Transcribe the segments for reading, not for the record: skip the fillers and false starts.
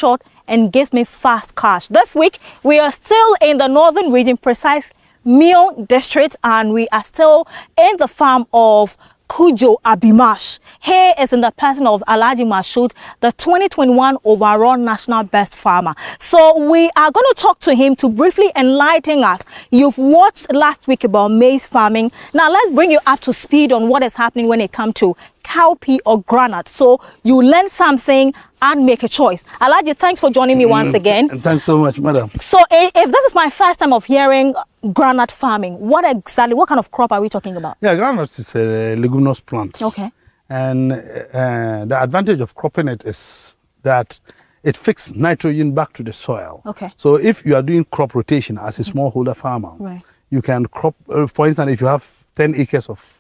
short and gives me fast cash. This week, we are still in the northern region, precise Mio district, and we are still in the farm of Kujo Abimash. Here is in the person of Alhaji Mashood, the 2021 overall national best farmer. So we are going to talk to him to briefly enlighten us. You've watched last week about maize farming. Now let's bring you up to speed on what is happening when it comes to cowpea or granite. So you learn something and make a choice. Alhaji, thanks for joining me once again. Thanks so much, madam. So if this is my first time of hearing granite farming, what kind of crop are we talking about? Yeah, granite is a leguminous plant. Okay. And the advantage of cropping it is that it fixes nitrogen back to the soil. Okay. So if you are doing crop rotation as a smallholder farmer, right, you can crop, for instance, if you have 10 acres of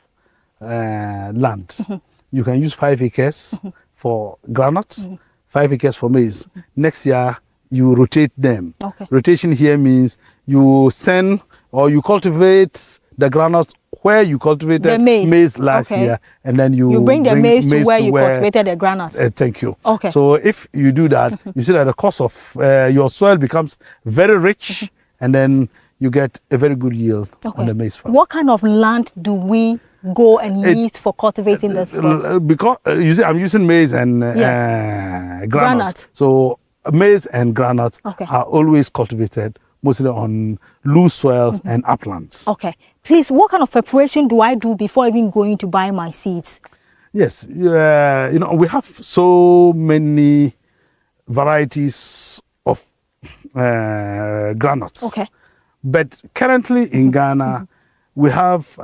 land, you can use 5 acres for granite, 5 acres for maize. Next year, you rotate them. Okay. Rotation here means you send or you cultivate the granite where you cultivated the maize last year, and then you bring the maize to where you cultivated the granite. Thank you. Okay. So if you do that, you see that the cost of your soil becomes very rich, and then you get a very good yield on the maize farm. What kind of land do we go and use for cultivating this? Because you see, I'm using maize and granite. So maize and granite are always cultivated mostly on loose soils and uplands. Okay. Please, what kind of preparation do I do before even going to buy my seeds? Yes, you know, we have so many varieties of granules. Okay. But currently in Ghana, we have,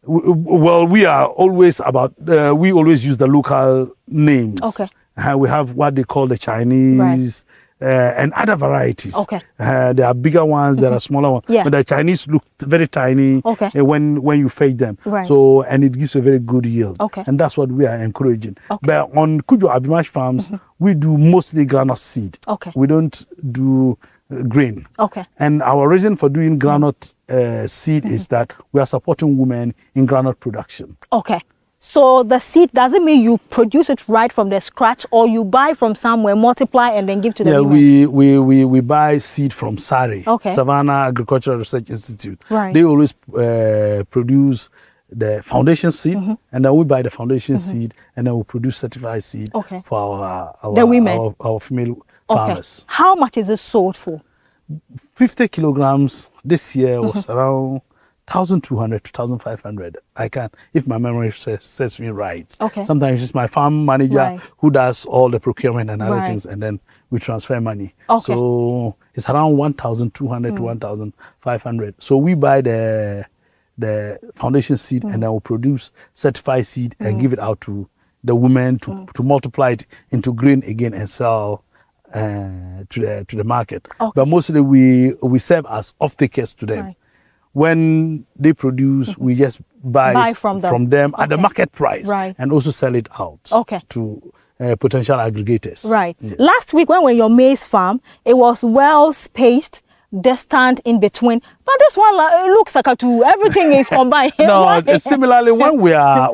we are always about, we always use the local names. Okay. We have what they call the Chinese, and other varieties. Okay. There are bigger ones, there are smaller ones. Yeah. But the Chinese look very tiny when you feed them. Right. So, and it gives a very good yield. Okay. And that's what we are encouraging. Okay. But on Kujo Abimash farms, we do mostly granite seed. Okay. We don't do grain. Okay. And our reason for doing granite seed is that we are supporting women in granite production. Okay. So the seed doesn't mean you produce it right from the scratch, or you buy from somewhere, multiply, and then give to the women? We buy seed from SARI, Savannah Agricultural Research Institute. Right. They always produce the foundation seed, and then we buy the foundation seed, and then we produce certified seed for our women, our female farmers. How much is it sold for? 50 kilograms this year was around 1,200 to 1,500. I can, if my memory sets me right. Okay. Sometimes it's my farm manager who does all the procurement and other things, and then we transfer money. Okay. So it's around 1,200 to 1,500. So we buy the foundation seed, and then we'll produce certified seed and give it out to the women to multiply it into grain again and sell to the market. Okay. But mostly we serve as off-takers to them. Right. When they produce, we just buy it from them at the market price, and also sell it out to potential aggregators. Right. Yeah. Last week, when we were in your maize farm, it was well spaced, distant in between. But this one, it looks like everything is combined. No, similarly, when we are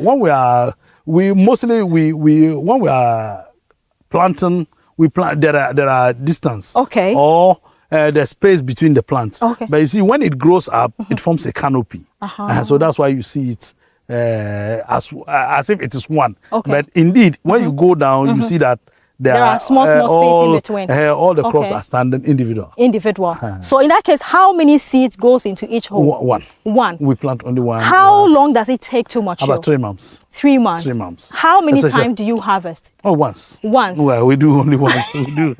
planting, we plant. There are distance. Okay. Or the space between the plants. Okay. But you see, when it grows up, it forms a canopy. So that's why you see it as if it is one. Okay. But indeed, when you go down, you see that there are small space in between. All the crops are standing individual. So in that case, how many seeds goes into each hole? One. We plant only one. How long does it take to mature? About 3 months. 3 months. 3 months. How many times do you harvest? Oh, once. Once. Well, we do only once. We do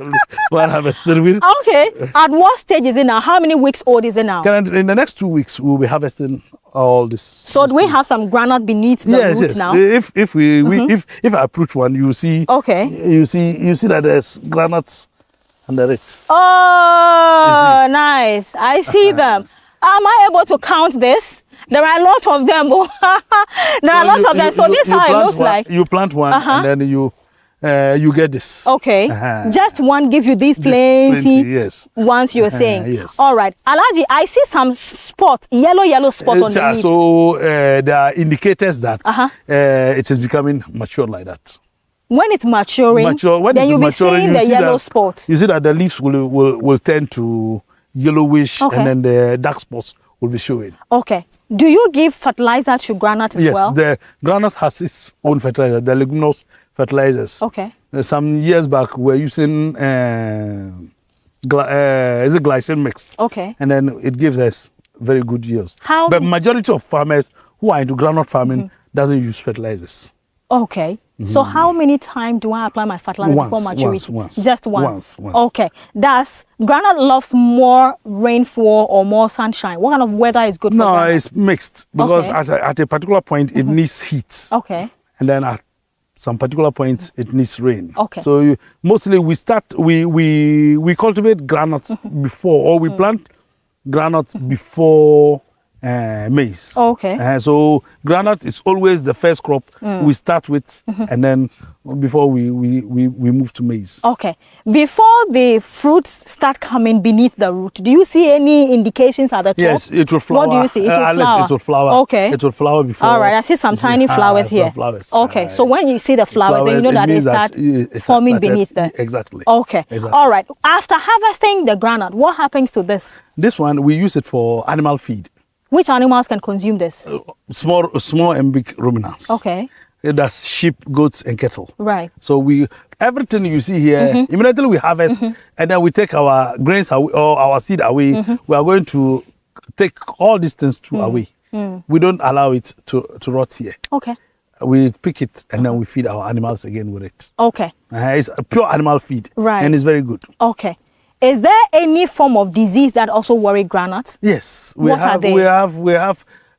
one harvest. Okay. At what stage is it now? How many weeks old is it now? In the next 2 weeks, we'll be harvesting all this. So do we have some granite beneath the root now? If if I approach one, you see. Okay. You see that there's granite under it. Oh, nice! I see them. Am I able to count this? There are a lot of them. There are a lot of them. So this is how it looks like. You plant one, and then you get this. Okay. Just one give you these plenty. Yes. Once you're saying. Yes. All right. Alhaji, I see some spot, yellow spot on the leaves. So there are indicators that it is becoming mature like that. When it's maturing, when then it's you'll be maturing, seeing you the see yellow that, spot. You see that the leaves will turn to yellowish, Okay. and then the dark spots will be showing. Okay. Do you give fertilizer to Grandnut as well? Yes, the Grandnuts has its own fertilizer, the leguminous fertilizers. Okay. Some years back, we were using is it glycine mixed? Okay. And then it gives us very good yields. How? But majority of farmers who are into groundnut farming doesn't use fertilizers. Okay. So how many times do I apply my fertilizer before maturity? Once. Just once. Okay. Does Grandnut loves more rainfall or more sunshine? What kind of weather is good for No, Grandnut? it's mixed because Okay. at a particular point it needs heat. Okay. And then at some particular points it needs rain. Okay. So mostly we cultivate groundnuts before, or we plant groundnuts before maize. Okay. So groundnut is always the first crop we start with, and then before we move to maize. Okay. Before the fruits start coming beneath the root, do you see any indications at the top? Yes, it will flower. What do you see? It will flower. It will flower. Okay. It will flower before. All right. I see some tiny flowers here. Some flowers. Okay. So when you see the flowers, then you know that they start forming beneath the. Exactly. Okay. Exactly. All right. After harvesting the groundnut, what happens to this? This one we use it for animal feed. Which animals can consume this? Small and big ruminants. Okay. That's sheep, goats, and cattle. Right. So everything you see here, immediately we harvest, and then we take our grains away, or our seed away. We are going to take all these things away. We don't allow it to rot here. Okay. We pick it and then we feed our animals again with it. Okay. It's a pure animal feed. Right. And it's very good. Okay. Is there any form of disease that also worry groundnuts? Yes. What are they?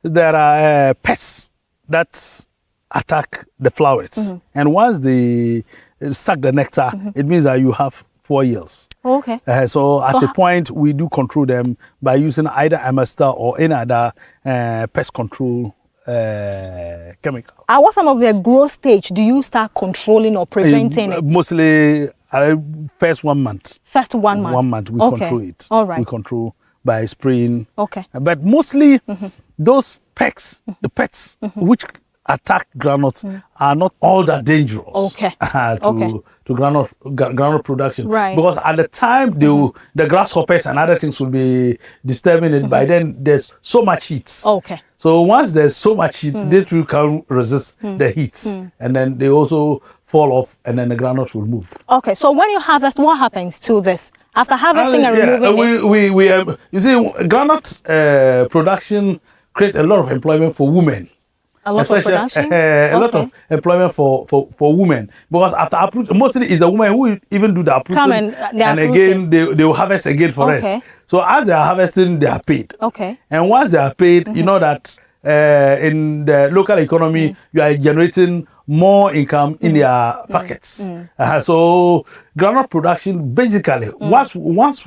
There are pests that attack the flowers. And once they suck the nectar, it means that you have poor yields. Okay. So at a point, we do control them by using either Amester or any other pest control chemical. At what some of the growth stage do you start controlling or preventing it? Mostly first 1 month. First 1 month. 1 month we control it. All right. We control by spraying. Okay. But mostly those pests, the pests which attack groundnuts are not all that dangerous. Okay. To groundnut production. Right. Because at the time the grasshoppers and other things will be disturbing it. By then there's so much heat. Okay. So once there's so much heat, they too can resist the heat, and then they also fall off, and then the groundnut will move. Okay. So when you harvest, what happens to this? After harvesting and removing it? You see, groundnut production creates a lot of employment for women. A lot of production? A lot of employment for women, because after uproot, mostly it's the women who even do the uprooting, and again they will harvest again for us. So as they are harvesting, they are paid. Okay. And once they are paid, you know that in the local economy, you are generating more income in their pockets. So groundnut production, basically, whilst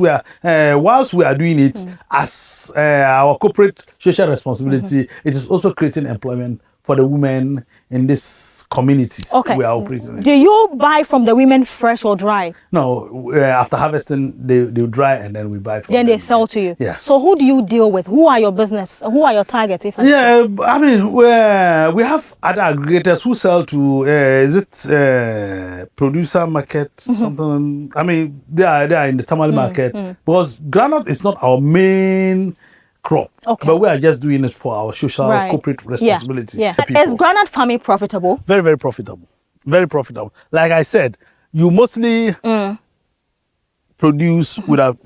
we are doing it as our corporate social responsibility, it is also creating employment for the women in these communities we are operating in. Do you buy from the women fresh or dry? No, after harvesting, they dry and then we buy from them. Then they sell to you? Yeah. So who do you deal with? Who are your business? Who are your targets? I mean, we have other aggregators who sell to, producer market, something. I mean, they are in the tamale market, because groundnut is not our main crop, but we are just doing it for our social corporate responsibility. Yeah. Is groundnut farming profitable? Very, very profitable. Very profitable. Like I said, you mostly produce without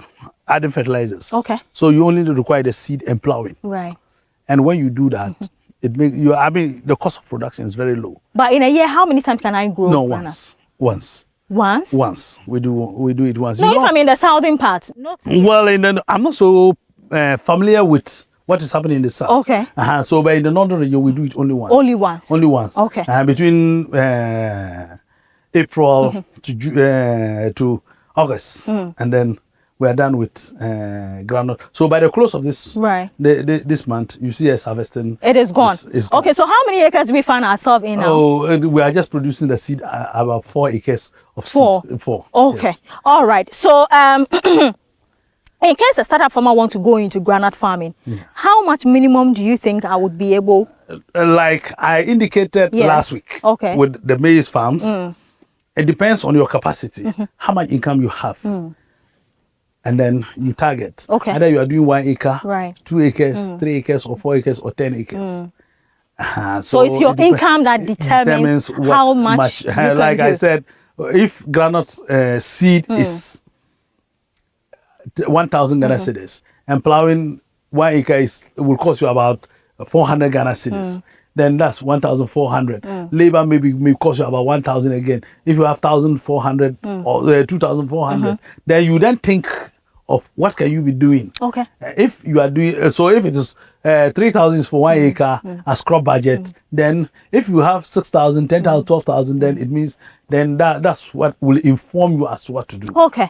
adding fertilizers. Okay. So you only require the seed and plowing. Right. And when you do that, it makes you. I mean, the cost of production is very low. But in a year, how many times can I grow? No, groundnut? once. Once. We do it once. No, if I'm in the southern part. Well, I'm not so familiar with what is happening in the south. Okay. So, but in the northern region, we do it only once. Only once. Okay. Between April to August, and then we are done with groundnut. So by the close of this this month, you see us harvesting. It is gone. It's gone. Okay, so how many acres do we find ourselves in now? Oh, we are just producing the seed, about 4 acres of seed. 4. Okay. Yes. All right. So in case a startup farmer wants to go into groundnut farming, how much minimum do you think I would be able? Like I indicated last week, with the maize farms, it depends on your capacity, how much income you have. And then you target. Okay. Either you are doing 1 acre, Right. 2 acres, 3 acres, or 4 acres, or 10 acres. So it's your income that determines how much you can like do. I said, if Grandnuts seed is 1,000 Ghana cedis, and plowing 1 acre will cost you about 400 Ghana cedis. Then that's 1,400. Labor may cost you about 1,000 again. If you have 1,400 or 2,400, then you then think of what can you be doing. Okay. If you are doing so, if it is 3,000 is for 1 acre as crop budget, then if you have 6,000, 10,000, 12,000, then it means then that's what will inform you as to what to do. Okay.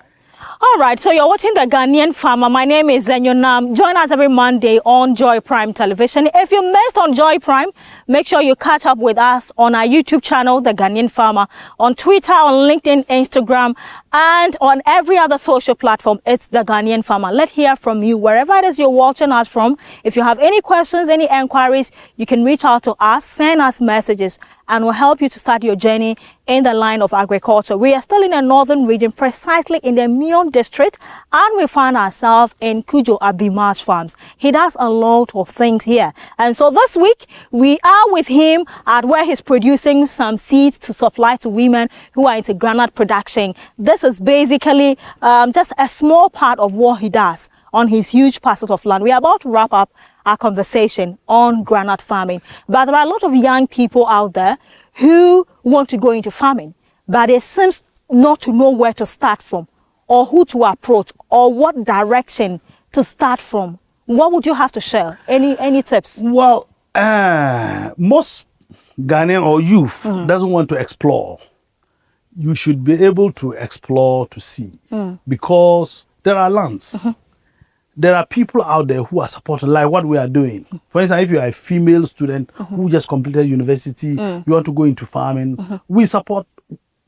All right, so you're watching The Ghanaian Farmer. My name is Zenyonam. Join us every Monday on Joy Prime Television. If you missed on Joy Prime, make sure you catch up with us on our YouTube channel, The Ghanaian Farmer, on Twitter, on LinkedIn, Instagram, and on every other social platform. It's The Ghanaian Farmer. Let's hear from you wherever it is you're watching us from. If you have any questions, any enquiries, you can reach out to us, send us messages, and we'll help you to start your journey in the line of agriculture. We are still in the northern region, precisely in the Mion district, and we find ourselves in Kujo Abimash Farms. He does a lot of things here. And so this week, we are with him at where he's producing some seeds to supply to women who are into granite production. This is basically just a small part of what he does on his huge parcel of land. We are about to wrap up our conversation on granite farming. But there are a lot of young people out there who want to go into farming, but it seems not to know where to start from, or who to approach, or what direction to start from. What would you have to share? Any tips? Well, most Ghanaian or youth doesn't want to explore. You should be able to explore to see, because there are lands. There are people out there who are supporting, like what we are doing. For instance, if you are a female student who just completed university, you want to go into farming, we support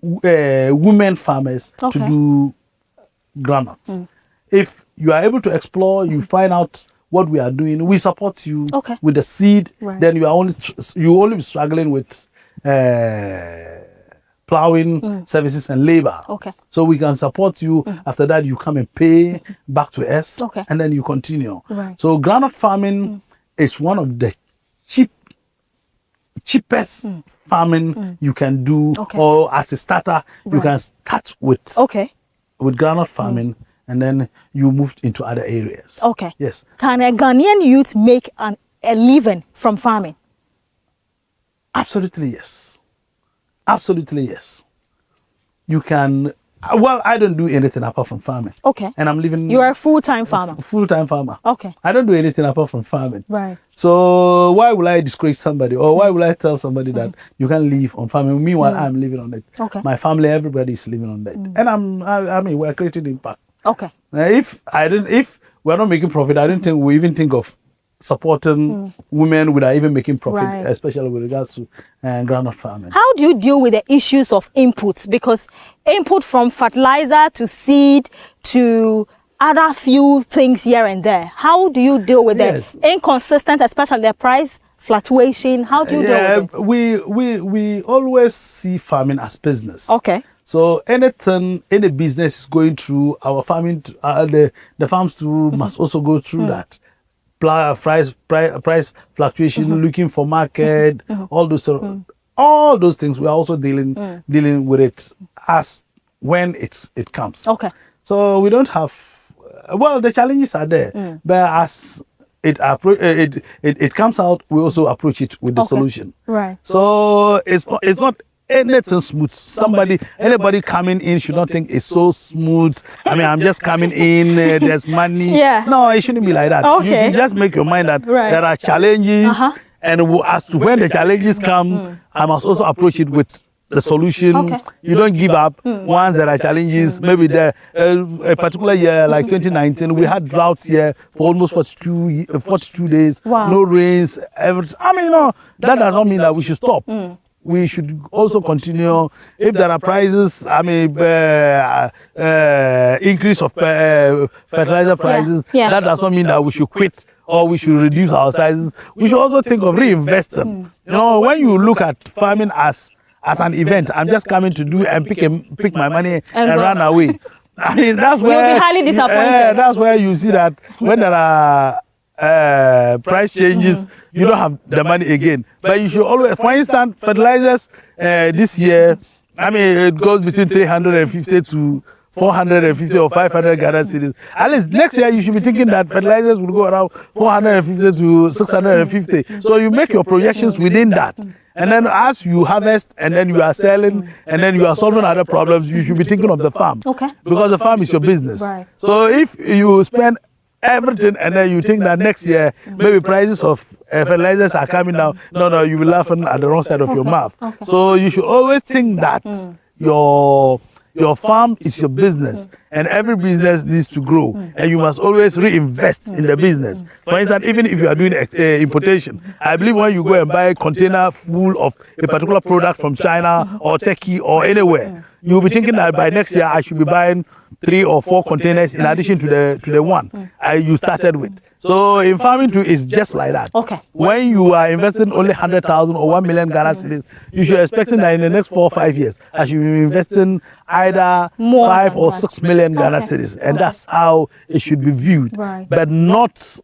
women farmers to do groundnuts. If you are able to explore, you find out what we are doing, we support you with the seed. Right. Then you only be struggling with plowing services and labor. Okay. So we can support you. After that, you come and pay back to us, and then you continue. Right. So groundnut farming is one of the cheapest farming you can do, or as a starter, you can start with groundnut farming, and then you move into other areas. Okay. Yes. Can a Ghanaian youth make a living from farming? Absolutely yes. Absolutely yes. You can. Well, I don't do anything apart from farming. Okay. And I'm living. You are a full-time farmer. Full-time farmer. Okay. I don't do anything apart from farming. Right. So why will I discourage somebody, or why will I tell somebody that you can live on farming? Meanwhile, I'm living on it. Okay. My family, everybody is living on that, and I mean, we're creating impact. Okay. If we're not making profit, I don't think we even think of supporting women without even making profit, especially with regards to groundnut farming. How do you deal with the issues of inputs? Because input from fertilizer to seed to other few things here and there. How do you deal with the inconsistent, especially the price fluctuation? How do you deal with it? We always see farming as business. Okay. So any business is going through our farming, the farms too must also go through that. Price fluctuation, looking for market, all those things. We are also dealing with it as when it comes. Okay. So we don't have. Well, the challenges are there, but as it comes out, we also approach it with the solution. Right. So it's not anything smooth. Anybody coming in should not think it's so smooth. I mean, I'm just coming in, there's money. Yeah. No, it shouldn't be like that. Okay. You should just make your mind that there are challenges, and as to when the challenges come, I must also approach it with the solution. Okay. You don't give up once there are challenges. Maybe a particular year like 2019, we had droughts here for almost 42 days. Wow. No rains. I mean, no, that does not mean that we should stop. We should also continue. If there are prices, I mean, increase of fertilizer prices, that does not mean that we should quit or we should reduce our sizes. We should also think of reinvesting. You know, when you look at farming as as an event. I'm just coming to do and pick my money and run away. I mean, that's where you'll be highly disappointed. That's where you see that when there are price changes, you don't have the money again. But you should always, for instance, fertilizers this year, I mean, it goes between 350 to 450 or 500 Ghana cedis. At least next year, you should be thinking that fertilizers will go around 450 to 650. So you make your projections within that. And then as you harvest and then you are selling and then you are solving other problems, you should be thinking of the farm. Okay. Because the farm is your business. Right. So if you spend everything and then you think that next year maybe prices of fertilizers are coming down, no, you will laugh at the wrong side of your mouth. Okay. So you should always think that your farm is your business and every business needs to grow and you must always reinvest in the business. For instance, even if you are doing importation, I believe when you go and buy a container full of a particular product from China or Turkey or anywhere, you'll be thinking that by next year I should be buying 3 or 4 containers in addition to the one you started with. So in farming too, it's just like that. Okay. When you are investing only 100,000 or 1 million Ghana cedis, you should expect that in the next 4 or 5 years, I should be investing either more 5 or 6 million Ghana cedis, and that's how it should be viewed. Right. But not.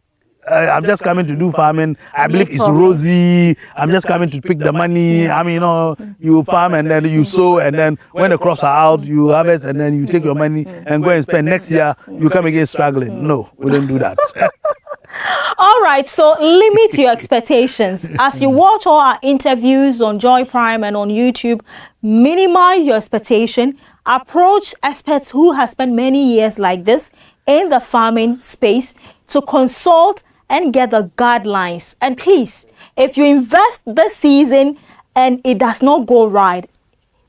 I'm just coming to do farming. I believe it's rosy. I'm just coming to pick the money. I mean, you farm and then you sow, and then when the crops are out, you harvest, and then you take your money and go and spend. Next year, you come again struggling. No, we don't do that. All right, so limit your expectations. As you watch all our interviews on Joy Prime and on YouTube, minimize your expectation. Approach experts who have spent many years like this in the farming space to consult and get the guidelines. And please, if you invest this season and it does not go right,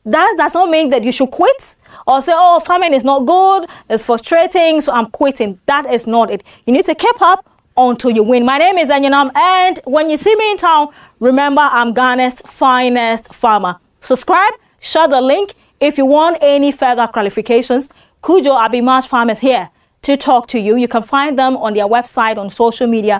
that does not mean that you should quit or say, oh, farming is not good, it's frustrating, so I'm quitting. That is not it. You need to keep up until you win. My name is Anyanam, and when you see me in town, remember I'm Ghana's finest farmer. Subscribe, share the link. If you want any further clarifications, Kujo Abimash Farm is here to talk to you. You can find them on their website, on social media.